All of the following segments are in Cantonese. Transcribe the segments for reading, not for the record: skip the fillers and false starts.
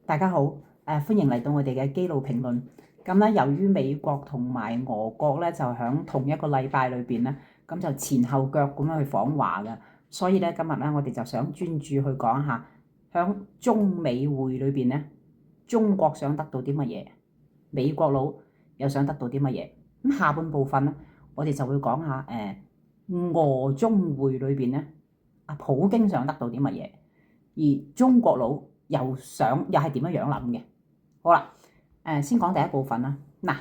大家好，歡迎嚟到我哋嘅基路評論。咁咧，由於美國同埋俄國咧就喺同一個禮拜裏邊咧，咁就前後腳咁樣去訪華嘅，所以咧今日咧我哋就想專注去講下，喺中美會裏邊咧，中國想得到啲乜嘢，美國佬又想得到啲乜嘢。咁下半部分咧，我哋就會講下俄中會裏邊咧，普京想得到啲乜嘢，而中國佬又係點樣諗嘅？好啦，先講第一部分啦。嗱，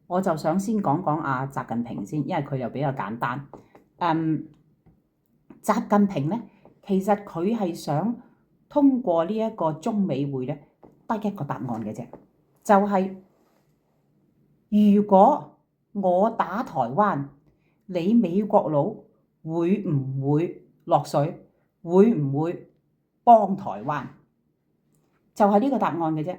我就想先講講阿習近平先，因為佢又比較簡單。習近平咧，其實佢係想通過呢一個中美會咧，得一個答案嘅啫，就係如果我打台灣，你美國佬會唔會落水？會唔會幫台灣？就係呢個答案嘅啫。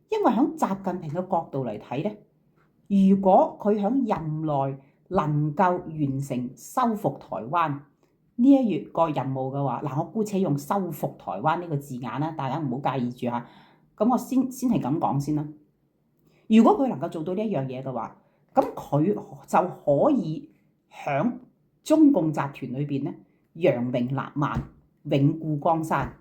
因為喺習近平嘅角度嚟睇咧，如果佢喺任內能夠完成收復台灣呢一個任務嘅話，我姑且用收復台灣呢個字眼啦，大家唔好介意住嚇。咁我先係咁講先啦。如果佢能夠做到呢一樣嘢嘅話，咁佢就可以喺中共集團裏邊咧揚名立萬、永固江山，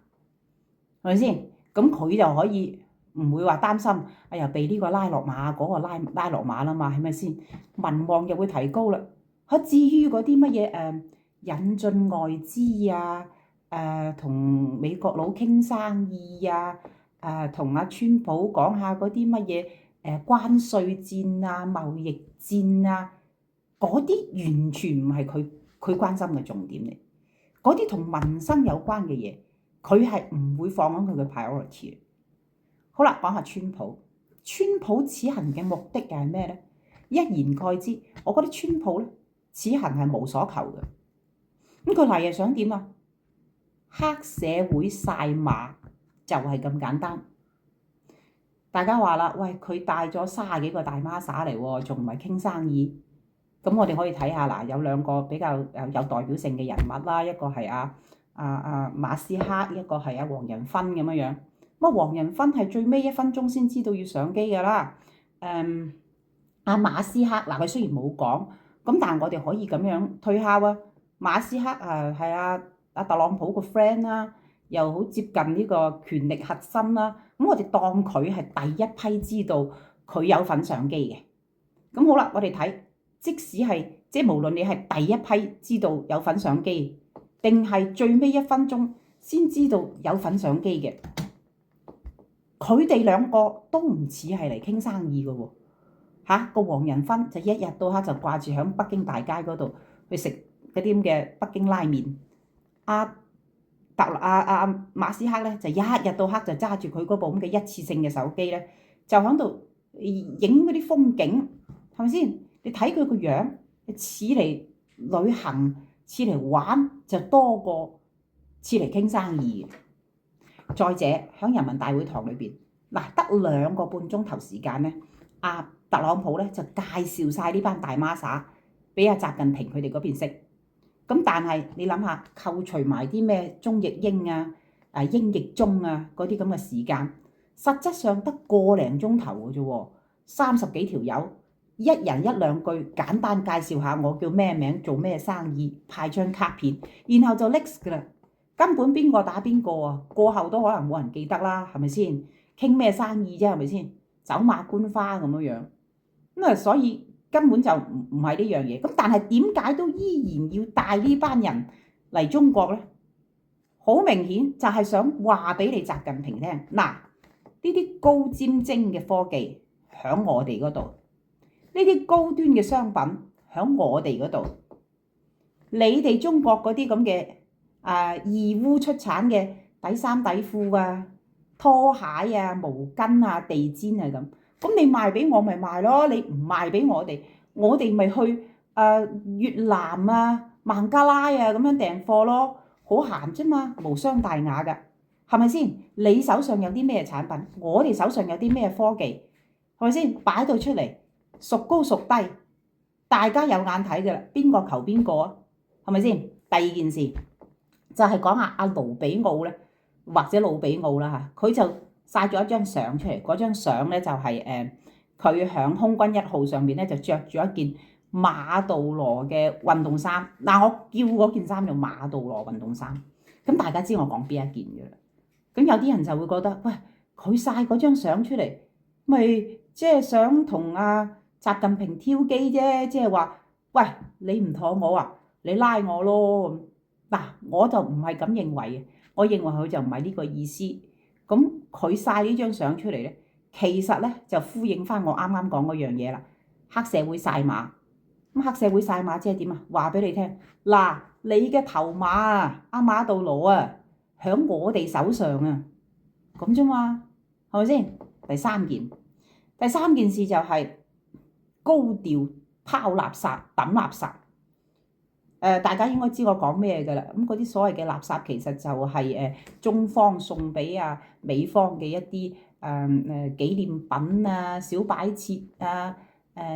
係咪先？咁佢就可以唔會話擔心，哎呀被呢個拉落馬，嗰個拉落馬啦嘛，係咪先？民望又會提高啦。至於嗰啲乜嘢引進外資啊，同美國佬傾生意啊，同阿川普講下嗰啲乜嘢關稅戰啊、貿易戰啊，嗰啲完全唔係佢關心嘅重點嚟。嗰啲同民生有關嘅嘢，佢係唔會放喺佢嘅 priority。好啦，講下川普。川普此行嘅目的係咩咧？一言蓋之，我覺得川普咧此行係無所求嘅。咁佢嚟係想點啊？黑社會晒馬就係咁簡單。大家話啦，喂，佢帶咗30幾個大媽撒嚟喎，仲唔係傾生意？咁我哋可以睇下嗱，有兩個比較有代表性嘅人物啦，一個係馬斯克，一個係黃仁勳咁樣樣。咁黃仁勳係最尾1分鐘先知道要上機㗎啦。馬斯克嗱，佢雖然冇講，咁但係我哋可以咁樣推敲啊。馬斯克係特朗普個 friend 啦，又好接近呢個權力核心啦。咁我哋當佢係第一批知道佢有份上機嘅。咁好啦，我哋睇，即使係即係無論你係第一批知道有份上機，定係最尾1分鐘先知道有份上機嘅，佢哋兩個都唔似係嚟傾生意嘅喎。個黃仁勳就一日到黑就掛住喺北京大街嗰度去食嗰啲咁嘅北京拉麵。馬斯克咧就一日到黑就揸住佢嗰部咁嘅一次性嘅手機咧，就喺度影嗰啲風景，係咪先？你睇佢個樣，似嚟旅行、似嚟玩就多過似嚟傾生意。再者，喺人民大會堂裏邊，得2個半鐘頭時間咧，特朗普咧就介紹晒呢班大媽撒俾習近平佢哋嗰邊識。咁但係你諗下，扣除埋啲咩中譯英啊、英譯中啊嗰啲咁嘅時間，實質上得個零鐘頭嘅啫喎，30幾條友，一人1兩句簡單介紹下我叫咩名、做咩生意，派張卡片，然後就 next 㗎啦。根本邊個打邊個啊？過後都可能冇人記得啦，係咪先？傾咩生意啫？係咪先？走馬觀花咁樣咁所以根本就唔係呢樣嘢。咁但係點解都依然要帶呢班人嚟中國咧？好明顯就係想話俾你習近平聽，呢啲高尖精嘅科技喺我哋嗰度，呢啲高端嘅商品喺我哋嗰度，你哋中國嗰啲咁嘅義烏出產嘅底衫底褲啊、拖鞋啊、毛巾啊、地氈啊咁你賣俾我咪賣咯，你唔賣俾我哋咪去越南啊、孟加拉啊咁樣訂貨咯，好閒啫嘛，無傷大雅㗎，係咪先？你手上有啲咩產品，我哋手上有啲咩科技，係咪先？擺到出嚟，孰高孰低，大家有眼睇㗎啦，邊個求邊個啊？係咪先？第二件事就係講下阿盧比奧咧，或者魯比奧啦嚇，佢就晒咗一張相出嚟，嗰張相咧就係佢響空軍1號上面咧就着住一件馬杜羅嘅運動衫。嗱，我叫嗰件衫做馬杜羅運動衫。咁大家知我講邊一件嘅啦。咁有啲人就會覺得，喂，佢晒嗰張相出嚟，咪即係想同阿習近平挑機啫，即係話，喂，你唔妥我啊，你拉我咯咁。嗱，我就唔係咁認為嘅，我認為佢就唔係呢個意思。咁佢晒呢張相出嚟咧，其實咧就呼應翻我啱啱講嗰樣嘢啦。黑社會晒馬，咁黑社會晒馬即係點啊？話俾你聽，嗱，你嘅頭馬啊，阿馬杜羅啊，喺我哋手上啊，咁啫嘛，係咪先？第三件事就係高調拋垃圾、抌垃圾。大家應該知我講咩㗎啦。咁嗰啲所謂嘅垃圾其實就係中方送俾美方嘅一啲紀念品啊、小擺設啊、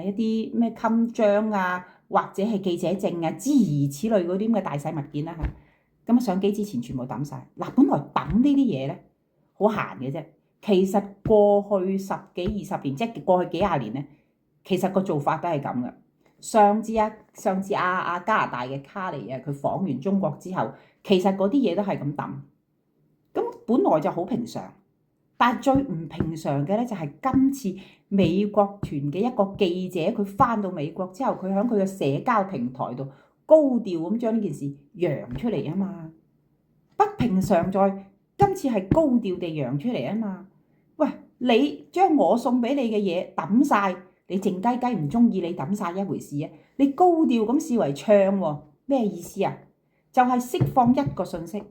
一啲咩襟章啊，或者係記者證啊，諸如此類嗰啲咁嘅大細物件啦嚇。咁上機之前全部抌晒。嗱，本來抌呢啲嘢咧好閒嘅啫。其實過去10幾20年，即係過去幾廿年咧，其實個做法都係咁嘅。上次加拿大嘅卡尼啊，佢訪完中國之後，其實嗰啲嘢都係咁抌。咁本來就好平常，但係最唔平常嘅咧就係今次美國團嘅一個記者，佢翻到美國之後，佢喺佢嘅社交平台度高調咁將呢件事揚出嚟啊嘛。不平常在今次係高調地揚出嚟啊嘛。喂，你將我送俾你嘅嘢抌晒。你靜雞雞唔中意你抌晒一回事啊！你高調咁視為唱喎，咩意思啊？就係釋放一個訊息，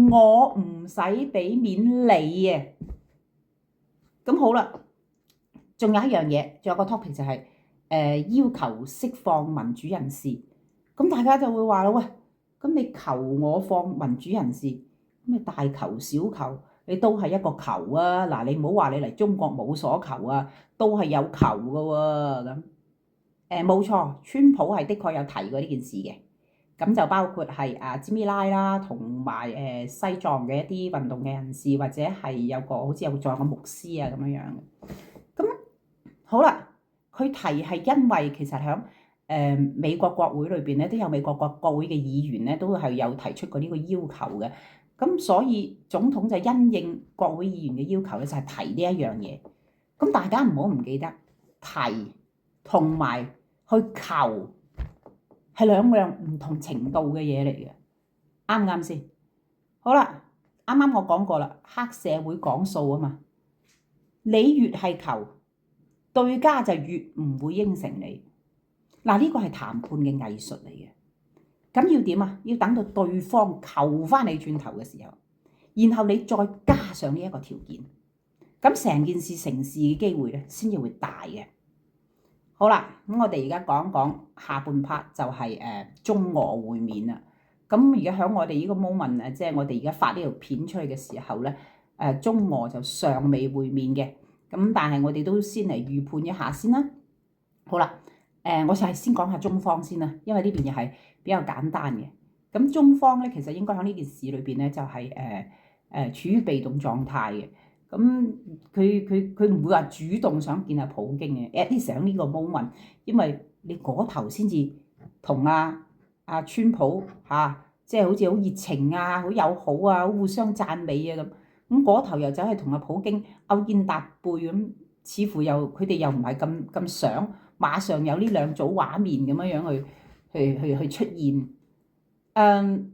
我唔使俾面你啊！咁好啦，仲有一樣嘢，仲有個 topic 就係要求釋放民主人士。咁大家就會話啦，喂，咁你求我放民主人士，咩大球小球？你都係一個球啊！嗱，你唔好話你嚟中國冇所求啊，都係有球㗎喎咁。冇錯，川普係的確有提過呢件事嘅。咁就包括係詹米拉啦，同埋西藏嘅一啲運動嘅人士，或者係好似仲有個牧師啊咁樣樣嘅。咁好啦，佢提係因為其實喺美國國會裏邊咧，都有美國國會嘅議員咧，都係有提出過呢個要求嘅。咁所以總統就因應國會議員嘅要求咧，就係提呢一樣嘢。咁大家唔好唔記得，提同埋去求係兩樣唔同程度嘅嘢嚟嘅，啱唔啱先？好啦，啱啱我講過啦，黑社會講數啊嘛，你越係求，對家就越唔會應承你。嗱，呢個係談判嘅藝術嚟嘅。咁要點啊？要等到對方求翻你轉頭嘅時候，然後你再加上呢一個條件，咁成件事成事嘅機會咧，先至會大嘅。好啦，咁我哋而家講講下半 part 就係中俄會面啦。咁而家喺我哋呢個 moment 即係我哋而家發呢條片出去嘅時候咧，中俄就尚未會面嘅。咁但係我哋都先嚟預判一下先啦。好啦。我就係先講下中方先啦，因為呢邊又係比較簡單嘅。咁中方咧，其實應該喺呢件事裏邊咧，就係處於被動狀態嘅。咁佢唔會話主動想見下普京嘅，at least 喺呢個 moment，因為你嗰頭先至同阿川普即係好似好熱情啊，好友好啊，互相讚美啊咁。咁嗰頭又走去同阿普京勾肩搭背咁，似乎佢哋又唔係咁想。馬上有呢兩組畫面咁樣樣去出現。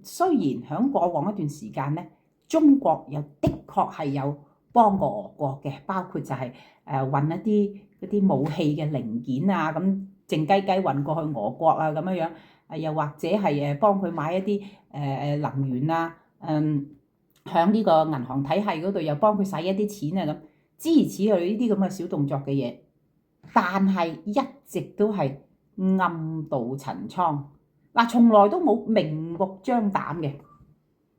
雖然喺過往一段時間咧，中國又的確係有幫過俄國嘅，包括就係運一啲武器嘅零件啊，咁靜雞雞運過去俄國啊咁樣樣，又或者係幫佢買一啲能源啊，喺呢個銀行體系嗰度又幫佢使一啲錢啊咁，諸如此類呢啲咁嘅小動作嘅嘢。但係一直都係暗度陳倉，從來都冇明目張膽嘅。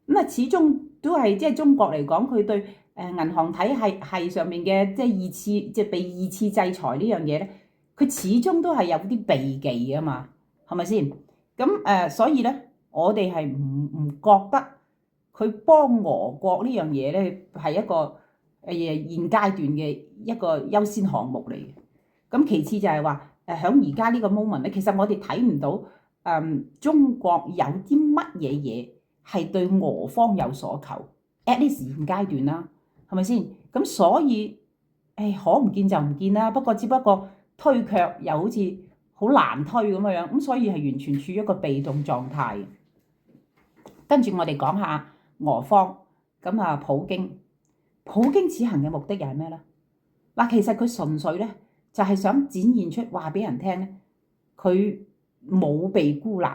咁始終都係即係中國嚟講，佢對銀行體系上面嘅即係被二次制裁呢樣嘢咧，佢始終都係有啲避忌啊嘛，係咪先？咁所以咧，我哋係唔覺得佢幫俄國呢樣嘢咧係一個現階段嘅一個優先項目嚟嘅。咁其次就係話喺而家呢個 moment 咧，其實我哋睇唔到中國有啲乜嘢嘢係對俄方有所求 ，at least 現階段啦，係咪先？咁所以可唔見就唔見啦。不過只不過推卻又好似好難推咁樣，咁所以係完全處於一個被動狀態。跟住我哋講下俄方，咁啊普京此行嘅目的又係咩咧？嗱，其實佢純粹咧就係想展現出話俾人聽咧，佢冇被孤立，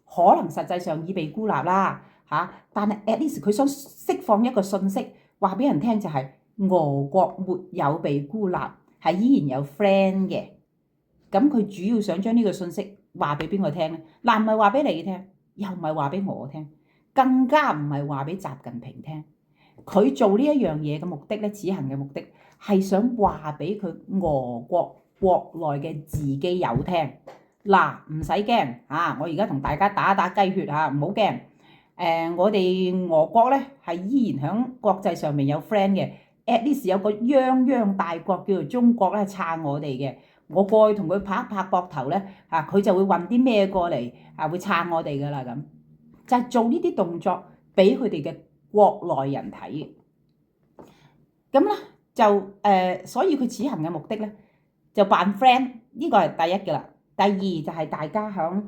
可能實際上已被孤立啦嚇，但係 at least 佢想釋放一個訊息，話俾人聽就係俄國沒有被孤立，係依然有 friend 嘅。咁佢主要想將呢個訊息話俾邊個聽咧？嗱，唔係話俾你聽，又唔係話俾我聽，更加唔係話俾習近平聽。佢做呢一樣嘢嘅目的咧，此行嘅目的係想話俾佢俄國國內嘅自己友聽。嗱，唔使驚嚇，我而家同大家打一打雞血嚇，唔好驚。我哋俄國咧係依然喺國際上面有 friend 嘅，at least 有個泱泱大國叫做中國咧撐我哋嘅。我過去同佢拍一拍膊頭咧，佢就會運啲咩過嚟，會撐我哋噶啦咁。就係做呢啲動作俾佢哋嘅國內人睇。咁咧就所以佢此行嘅目的咧就扮 friend，呢個係第一嘅啦。第二就係大家響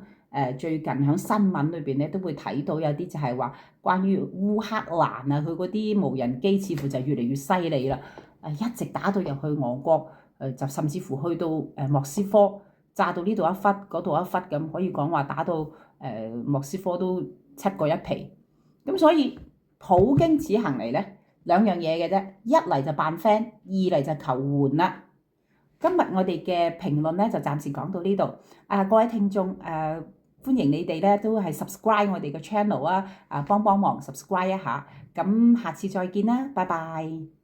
最近響新聞裏邊咧都會睇到有啲就係話關於烏克蘭啊，佢嗰啲無人機似乎就越嚟越犀利啦，一直打到入去俄國，就甚至乎去到莫斯科，炸到呢度一忽嗰度一忽咁，可以講話打到莫斯科都七個一皮。咁所以普京此行嚟咧兩樣嘢嘅啫，一嚟就扮 friend，二嚟就求援啦。今日我哋嘅評論咧就暫時講到呢度。各位聽眾歡迎你哋咧都係 subscribe 我哋嘅 channel 啊，幫忙 subscribe 一下。咁下次再見啦，拜拜。